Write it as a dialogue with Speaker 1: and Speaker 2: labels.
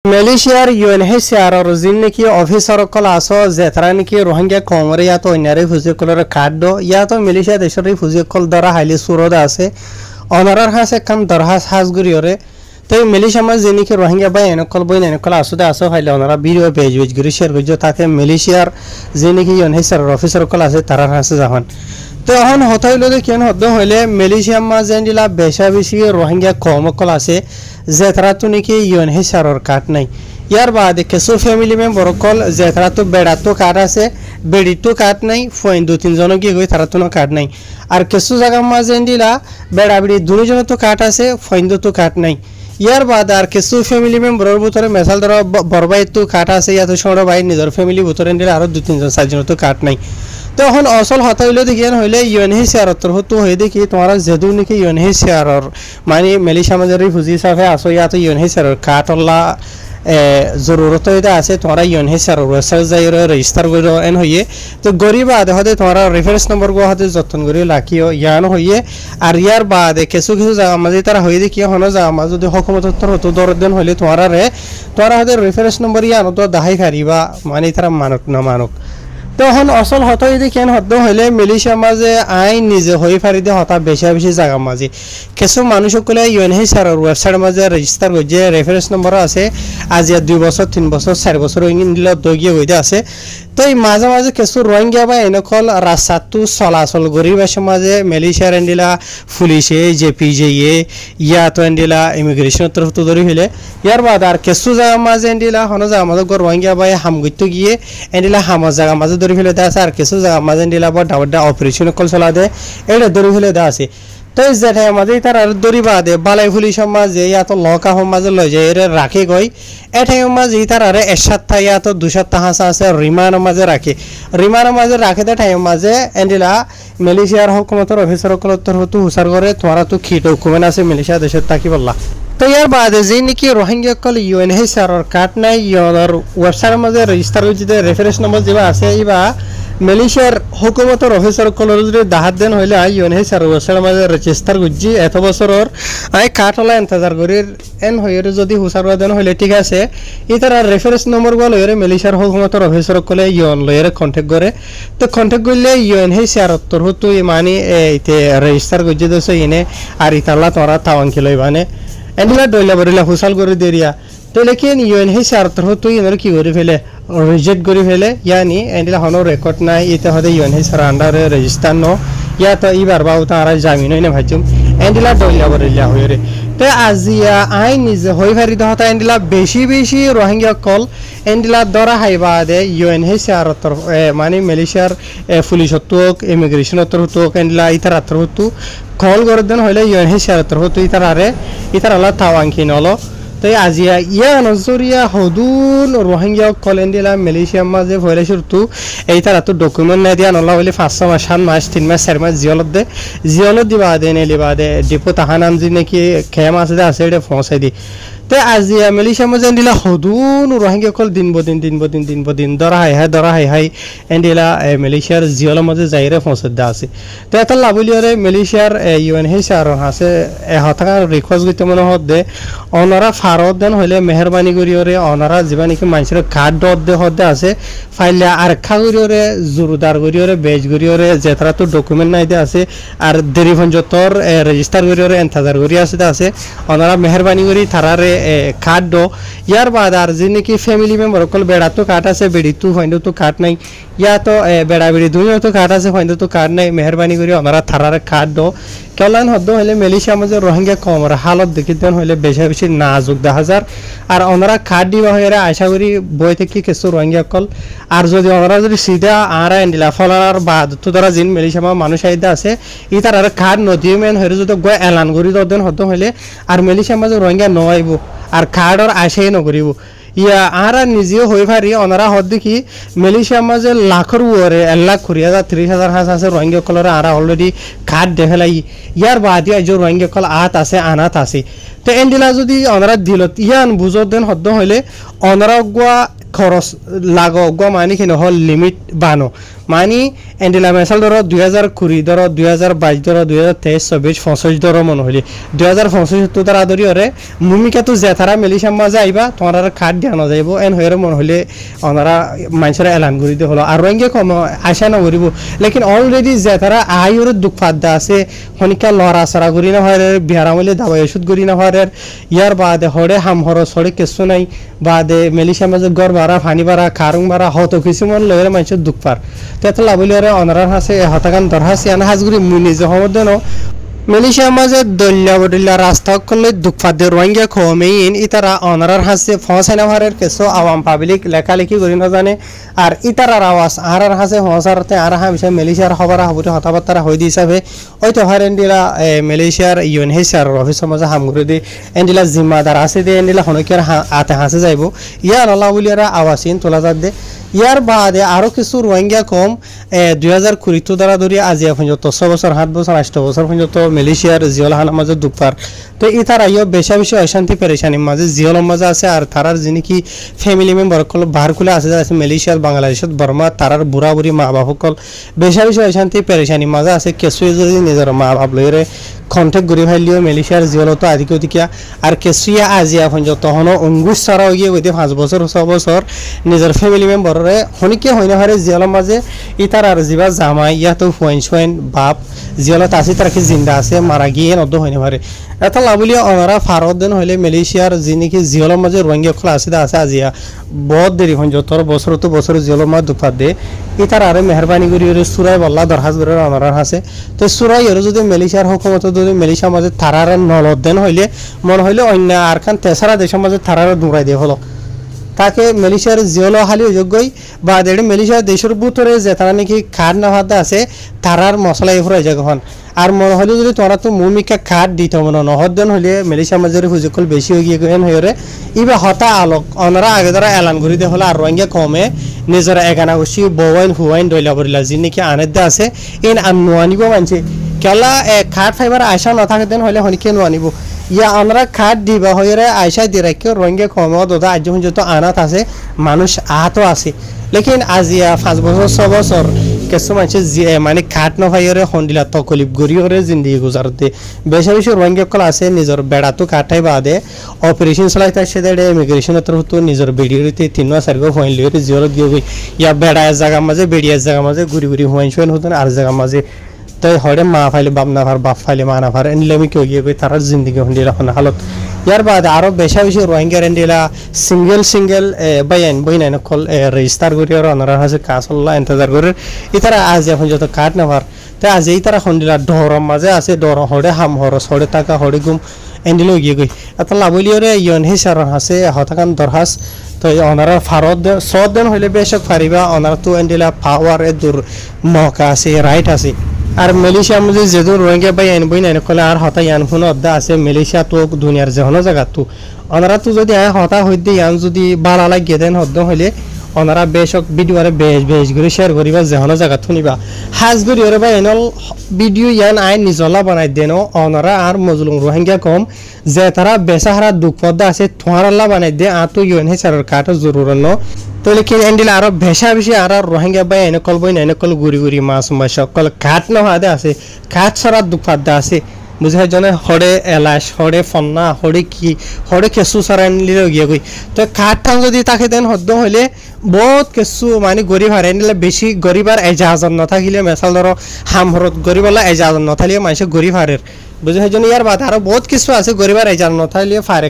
Speaker 1: Malaysia UNHCR जिनकी officer कल आसो जेतरान की रोहिंग्या कोमरे या तो अन्यारे फुजे कलर कार्डो या तो मलेशिया देशरी फुजे कल दरा हाइली सुरोदा से ऑनरर हासे कम दरहास हासगुरी ओरे तो मलेशिया में जिनकी रोहिंग्या बाय एनकल बोइन एनकल आसुदा आसो हाइले ऑनरा वीडियो पेज विच गुरी शेयर गुजो ताके मलेशिया जिनकी UNHCR ऑफिसर कल आसे तरह हासे जावन तो हन होता लोदे केन हद्दो होले मलेशिया में जेंडिला बेशा बेशी रोहिंग्या कोम कल आसे जेतरा तो निकी UNHCR और काट नहीं यार बाद केसो फैमिली में बरकल जेतरा तो बेड़ा तो काटा से बेड़ी तो काट नहीं फोइन दो तीन जनों की कोई तरह तो न काट नहीं और केसो जगह में जेंडिला बेड़ा बेड़ी दोनों जनों तो काटा से फोइन दो तो काट नहीं यार बाद आर केसो फैमिली में बरोबर बुतरे मिसाल दरो बरबाई तो काटा से या तो छोड़ो भाई निजर फैमिली बुतरे निला आरो दो तीन जन सात जनों तो काट नहीं तो हन असल हता हইলো देखिए हইলে UNHCR तरह तो है देखिए तुम्हारा जदू निके UNHCR और माने मलेशिया में रिफ्यूजी साफे आसो या तो UNHCR काटला जरूरत होता है तुम्हारा UNHCR वेबसाइट जाइरो रजिस्टर करो एन होइए तो गरीब आदे होते तुम्हारा रेफरेंस नंबर को होते जतन करियो लाखियो यान होइए और यार बाद केसु केसु जगह मजे तरह होइए देखिए हनो जगह मजे जो हुकूमत तर तो दर दिन होले तुम्हारा होते रेफरेंस नंबर यान तो दाहाई खारिबा माने तरह मानक न मानक तो हन असल हता यदि केन हद्दो हले मलेशिया माजे आइन निजे होई फारिदे हता बेशा बेशी जागा माजे केसु मानुषकले UNHCR वेबसाइट माजे रेजिस्टार गजे रेफरेंस नंबर আছে आज या 2 বছর 3 বছর 4 বছর ইনদিলা দগিয়ে হইতে আছে তো এই মাঝে মাঝে কেসু রোহিঙ্গা বা এনকল রাস্তাতু চলাচল গরিব সমাজে মালয়েশিয়ার এন্ডিলা পুলিশে জেপিজেয়ে ইয়া তো এন্ডিলা ইমিগ্রেশন তরফ তো ধরি হইলে ইয়ার বাদ আর কেসু জায়গা মাঝে এন্ডিলা হন জায়গা মাঝে রোহিঙ্গা বা হামগিত গিয়ে এন্ডিলা হাম জায়গা মাঝে ধরি ফেলে দা আছে আর কেসু জায়গা মাঝে এন্ডিলা বড় বড় অপারেশন কল চলা দে এটা ধরি ফেলে দা আছে तो इस जगह मजे तार दरी बादे बालाई पुलिस मजे या तो लौका हम मजे लो जाए राखे गई एठे मजे तार अरे एशत था या तो दूसरा तहाँ से रिमान मजे राखे दे टाइम मजे एंडिला मलेशिया हुकूमत ऑफिसर को तो हुसार करे तुम्हारा तो खीट हुकूमत से मलेशिया देश ताकि बोला तो यार बाद जिनकी रोहिंग्या कल UNHCR और काटना यार वेबसाइट मजे रजिस्टर हो रेफरेंस नंबर जीवा आसे इबा मलेशियार हुकूमत ऑफिसर कलर दाहात दिन हইলে UNHCR वेबसाइट मजे रजिस्टर गुजी एत बছর आय काटला इंतजार करी एन हইরে যদি হুসার দেন হইলে ঠিক আছে ইতার রেফারেন্স নম্বর গুলো লইরে মলেশিয়ার হুকুমত অফিসর কলে ইয়ন লইরে কন্টাক্ট করে তো কন্টাক্ট করলে UNHCR তরহ তো মানে এইতে রেজিস্টার গুজি দছে ইনে আর ইতালা তোরা তাওয়াঙ্কি লইবানে एंडिला डोइला बरिला हुसाल करे देरिया तो लेकिन UNHCR तरह तो इनर की करे फेले रिजेक्ट करे फेले यानी एंडिला हनो रेकॉर्ड ना इते हदे UNHCR अंडर रजिस्टर नो या तो इबार बाउ तारा जामिन होइने भाजुम एंडिला डोइला बरिला होइरे तो आजिया आइ निजे होई फारि दहता एंडिला बेशी बेशी रोहिंग्या कल एंडिला दरा हाइबा दे UNHCR तरफ माने मलेशियार पुलिस तोक इमिग्रेशन तरफ तोक एंडिला इतर तरफ तो कॉल कर देन हইলে UNHCR तरफ तो इतर अला तावांकी नलो तो आजिया या नजरिया हदून रोहिंग्या कल एंडिला मलेशिया माजे भले सुरतु এইতার তো ডকুমেন্ট না দিয়া নলা হইলে 5 মাস 7 মাস 3 মাস 4 মাস জিওলত দিবা দেনে লিবা দে ডিপো তাহানাম জি নাকি খেম আছে আছে এটা পৌঁছাই দি तो आज मलेशिया में एंडिला हदून रोहिंग्या कल दिन बदिन दरा हाई एंडिला मलेशियार जियल मजे जाइरे फसदा आसे तो एत लाबुलियरे मलेशियार UNHCR हासे हथा रिक्वेस्ट गते मन हदे अनरा फारत देन हइले मेहरबानी करियरे अनरा जिबानि कि मानसिर कार्ड ददे हदे आसे फाइले आरखा करियरे जुरुदार करियरे बेज करियरे जेतरा तो डकुमेंट नाइदे आसे आर देरी फंजतर रजिस्टर करियरे इंतजार करि आसे अनरा मेहरबानी करि थारारे काट दो यार बाद आर जिनकी फैमिली मेंबर कल बेड़ा तो काटा से बेड़ी तू फाइंडो तो काट नहीं या तो बेड़ा बेड़ी दुनिया तो काटा से फाइंडो तो काट नहीं मेहरबानी करी हमारा थारारे काट दो कलान हद्दो हले मलेशिया में रोहिंग्या कमर हालत देखितेन हले बेशा बेशी नाजुक 10,000 আর ওনারা কাট দিবা হইরে আশা করি বই থেকে কিছু রোহিঙ্গা কল আর যদি ওনারা যদি সিধা আরা এন্ডিলা ফলার বাদ তো তারা জিন মলেশিয়া মানুষ আইদা আছে ইতার আর কাট নদী মেন হইরে যদি গয় এলান করি দদেন হদ্দো হইলে আর মলেশিয়া মাঝে রোহিঙ্গা নয়াইবো আর কার্ডর আশাই নকরিব ইয়া আরা নিজেও হই পারি ওনারা হদ দেখি মলেশিয়া মাঝে লাখর ওরে 1 লাখ 30,000 হাস আছে রোহিঙ্গা কলর আরা অলরেডি কার্ড দেখালাই ইয়ার বাদি আজ রোহিঙ্গা কল আত আছে আনাত আছে তো এন্ডিলা যদি ওনারা দিলত ইয়ান বুঝো দেন হদ্দ হইলে ওনারা গোয়া খরচ লাগো গো মানে কি হল লিমিট বানো মানে এন্ডিলা মেসাল ধরো 2020 ধরো 2022 ধরো 2023 24 25 ধরো মনে হইলে 2025 তো তারা ধরি ওরে ভূমিকা তো জেতারা মেলিশিয়ার মাঝে আইবা তোমার আর কার্ড দেওয়া যাইব এন হয়ে মনে হইলে ওনারা মানুষের এলান করে দিয়ে হলো আর রোহিঙ্গা কম আশা না করিব লেকিন অলরেডি জেতারা আইওর দুঃখ ফাদ্দা আছে হনিকা লড়াচড়া করি না হয় বিহারামলে দাবাই ওষুধ করি না হয় ইয়ার বাদে হরে হাম হরস হরে কিছু নাই বাদে মেলিশিয়ার মাঝে গড় বাড়া ফানি বাড়া খারুং বাড়া হতো কিছুমান লয়ের মানুষের দুঃখ পার তেতো লাভলিয়ারে অনারার হাসে হতাকান দরহাসি আনা হাজগুড়ি মুই নিজে হমদ দেন মেলিশিয়ার মাঝে দল্যা বদল্যা রাস্তা করলে দুঃখ ফাদ্দে রোহিঙ্গা খমেইন ইতারা অনারার হাসে ফসাইনা ভারের কেসো আওয়াম পাবলিক লেখালেখি করি না জানে আর ইতারার আওয়াজ আর হাসে হসারতে আর হামসে মেলিশিয়ার খবর হাবুতে হতাবার্তারা হই দি হিসাবে ওই তো হার এন্ডিলা মেলিশিয়ার ইউএনএইচসিআর অফিসের মাঝে হামগুড়ি দি এন্ডিলা জিম্মাদার আছে দে এন্ডিলা হনকিয়ার আতে হাসে যাইব ইয়ার আল্লাহ বলিয়ারা আওয়াজিন তোলা যাত দে ইয়ার বাদে আরও কিছু রোহিঙ্গা কম 2020 দ্বারা ধরি আজি পর্যন্ত 6 বছর 7 বছর 8 বছর পর্যন্ত মালয়েশিয়ার জিওলহানার মাঝে দুপার তো ইতার আইও বেশা বেশি অশান্তি পেরেশানির মাঝে জিওলের মাঝে আছে আর তারার যিনি কি ফ্যামিলি মেম্বার সকল বাহার খুলে আছে মালয়েশিয়ার বাংলাদেশত বর্মা তারার বুড়া বুড়ি মা বাপ সকল বেশা বেশি অশান্তি পেরেশানির মাঝে আছে কেঁচুয়ে যদি নিজের মা বাপ লইরে কন্টেক্ট ঘুরি ফাইলিও মালয়েশিয়ার জিওলতো আদিকে ওদিকে আর কেঁচুয়া আজিয়া পর্যন্ত তখনও অঙ্গুশ ছাড়া গিয়ে গইতে 5 বছর 6 বছর নিজের ফ্যামিলি মেম্বাররে হনিকে হইনা হারে জিওলের মাঝে ইতার আর জিবা জামাই ইয়াতো হুয়াইন বাপ জিওলত আছে তার কি জিন্দা আছে মারা গিয়ে নদ্দ হইনা পারে এটা লাভলিয়া অনারা ফারত দেন হইলে মালয়েশিয়ার যিনি কি জিওলের মাঝে রোহিঙ্গা খোলা আছে আজিয়া বহুত দেরি হইন যতর বছর তো বছর জিওলের মাঝে দুফাত দে ইতার আরে মেহরবানি করি সুরাই বল্লা দরহাজ করে অনারার আছে তো সুরাই এর যদি মালয়েশিয়ার হুকুমত যদি মালয়েশিয়ার মাঝে থারার নলদ দেন হইলে মনে হইলে অন্য আর খান তেসারা দেশের মাঝে থারার দৌড়াই দিয়ে হলো তাকে মালয়েশিয়ার জিওলো হালি যোগ্যই বা দেড় মালয়েশিয়ার দেশের ভিতরে যে তারা নাকি খাট না হাতে আছে তারার মশলা এফুর এই জায়গা হন আর মনে হলে যদি তোরা তো মুমিকা খাট দিত মনে নহদেন হলে মালয়েশিয়ার মাঝে হুজুকল বেশি হয়ে গিয়ে হয়ে ইবা হতা আলোক অনারা আগে দ্বারা এলান করে দিয়ে হলে আর রোহিঙ্গা কমে নিজের এগানা গুছি বওয়াইন হুয়াইন দইলা বরিলা যিনি কি আনেদা আছে ইন নোয়ানিব মানছে কেলা খাট ফাইবার আশা না থাকে দেন হলে হনিকে নোয়ানিব ইয়া আমরা খাট দিবা হয়ে আয়সা দিয়ে রাখি রোহিঙ্গা কমে দাদা আজ যত আনাত আছে মানুষ আহত আছে লেকিন আজিয়া 5 বছর 6 বছর কিছু মানুষ মানে খাট নভাইরে সন্দিলা তকলিফ গড়িয়রে জিন্দগি গুজারতে বেশি বেশি রোহিঙ্গা কল আছে নিজের বেড়া তো কাটাই বাদে অপারেশন চলাইতে আসে দেড়ে ইমিগ্রেশনের তরফ তো নিজের বেড়িতে 3-4 গো হইন লিয়ে জিওর গিয়ে ইয়া বেড়া জায়গা মাঝে বেড়িয়া জায়গা মাঝে ঘুরি ঘুরি হইন হতেন আর জায়গা মাঝে তাই হরে মা ফাইলে বাপ না ফার বাপ ফাইলে মা না ফার এনলেমি কেউ গিয়ে তারা জিন্দগি হন্দিলা হন হালত ইয়ার বাদে আরো বেশা বেশি রোহিঙ্গা এন্ডিলা সিঙ্গেল বাইন বইনাইন কল রেজিস্টার করি আর অনার হাসে কাসল্লা ইন্তজার করে ইতারা আজ এখন যত কাট না ফার তাই আজ এই তারা হন্দিলা ডরম মাঝে আছে ডর হরে হাম হরস হরে টাকা হরে গুম এন্ডিলো গিয়ে গই এত লাভলিয়রে ইউএনএইচসিআর হাসে হতাকান দরহাস তো ওনারা ফারত সদ দেন হইলে বেশক ফারিবা ওনারা তো এন্ডিলা পাওয়ার এ দূর মৌকা আছে রাইট আছে আর মালয়েশিয়ার মধ্যে যেহেতু রোহিঙ্গা বাই আইন বই নাই কলে আর হতা ইয়ান ফোন অদ্দা আছে মালয়েশিয়া তো দুনিয়ার যে হনো জায়গা তো ওনারা তো যদি হতা হইতে ইয়ান যদি বালা লাগিয়ে দেন হদ্দ হইলে ওনারা বেশক ভিডিওরে বেশ করে শেয়ার করিবা যে হনো জায়গা থুনিবা হাজ করি ওরে বা এনল ভিডিও ইয়ান আইন নিজলা বানাই দেন ওনারা আর মজলুম রোহিঙ্গা কম যে তারা বেসাহারা দুঃখ পদ্দা আছে থোয়ারাল্লা বানাই দে আতো ইউএনএইচসিআর কাটা জরুরত ন তো লেকিন এন্ডিলা আরো বেশা বেশি আর রোহিঙ্গা বাই এনকল বই এনকল গুড়ি মাছ সকল কাঠ নহাদে আছে কাঠ সরার দুপাদ্দা আছে বুঝাই জনে হরে এলাচ হরে ফন্না হরে কি হরে কেঁচু সরাই নিলে গিয়ে গই তো কাঠ টান যদি তাকে দেন হদ্দ হইলে বহুত কেঁচু মানে গরিব হারাই নিলে বেশি গরিব আর এজাজত নাথাকিলে মেসাল ধরো হামহরত গরিবলা এজাজত নাথাকিলে মানুষে গরিব হারের বুঝাই জন্য ইয়ার বাদ আরো বহুত কিছু আছে গরিব আর এজাজত নাথাকিলে ফারে